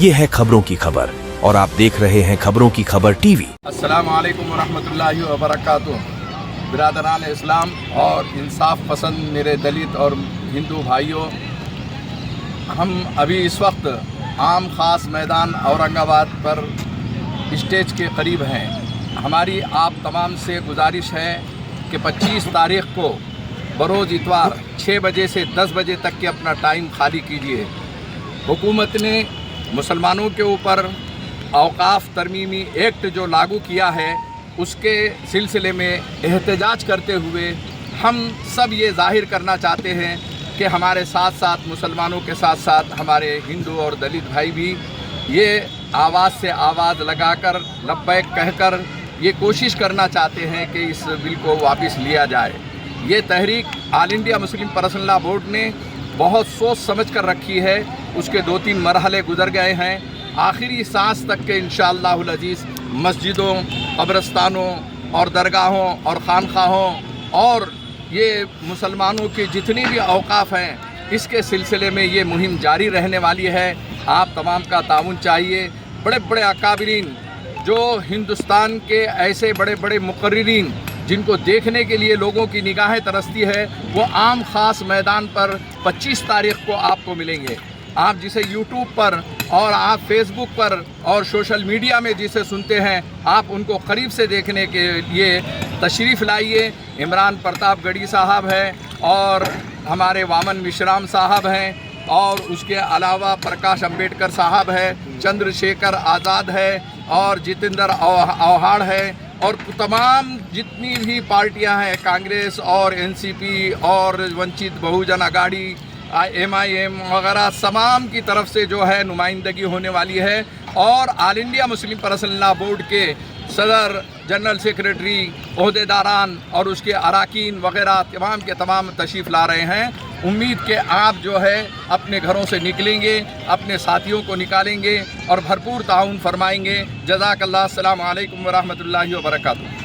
ये है खबरों की खबर और आप देख रहे हैं खबरों की खबर टीवी। अस्सलामु अलैकुम वरहमतुल्लाहि वबरकातुहू। बिरादरान इस्लाम और इंसाफ पसंद मेरे दलित और हिंदू भाइयों, हम अभी इस वक्त आम खास मैदान औरंगाबाद पर स्टेज के करीब हैं। हमारी आप तमाम से गुजारिश है कि 25 तारीख को बरोज़ इतवार 6 बजे से 10 बजे तक के अपना टाइम खाली कीजिए। हुकूमत ने मुसलमानों के ऊपर औकाफ तरमीमी एक्ट जो लागू किया है, उसके सिलसिले में एहतजाज करते हुए हम सब ये ज़ाहिर करना चाहते हैं कि हमारे साथ साथ मुसलमानों के साथ साथ हमारे हिंदू और दलित भाई भी ये आवाज़ से आवाज़ लगाकर लब्बैक कहकर ये कोशिश करना चाहते हैं कि इस बिल को वापस लिया जाए। ये तहरीक All India Muslim Personal Law Board ने बहुत सोच समझ कर रखी है। उसके 2-3 मरहले गुजर गए हैं। आखिरी सांस तक के इंशाअल्लाहुल अज़ीज़ मस्जिदों, कब्रस्तानों और दरगाहों और खानखाहों और ये मुसलमानों के जितनी भी औकाफ हैं, इसके सिलसिले में ये मुहिम जारी रहने वाली है। आप तमाम का ताउन चाहिए। बड़े बड़े अकाबिरीन जो हिंदुस्तान के ऐसे बड़े बड़े मुकर्रिरीन जिनको देखने के लिए लोगों की निगाहें तरसती है, वो आम खास मैदान पर 25 तारीख को आपको मिलेंगे। आप जिसे यूट्यूब पर और आप फेसबुक पर और सोशल मीडिया में जिसे सुनते हैं, आप उनको करीब से देखने के लिए तशरीफ़ लाइए। इमरान प्रताप गढ़ी साहब हैं और हमारे वामन मिश्राम साहब हैं और उसके अलावा प्रकाश अंबेडकर साहब है, चंद्रशेखर आज़ाद है और जितेंद्र औहाड़ है और तमाम जितनी भी पार्टियां हैं, कांग्रेस और एनसीपी और वंचित बहुजन आघाड़ी, MIM वगैरह तमाम की तरफ से जो है नुमाइंदगी होने वाली है। और all India Muslim Personal Law board के सदर, जनरल सेक्रेटरी, ओहदेदारान और उसके अराकीन वगैरह तमाम के तमाम तशरीफ़ ला रहे हैं। उम्मीद के आप जो है अपने घरों से निकलेंगे, अपने साथियों को निकालेंगे और भरपूर ताउन फरमाएंगे। जज़ाकल्लाह। अस्सलामु अलैकुम वरहमतुल्लाहि वबरकातुहू।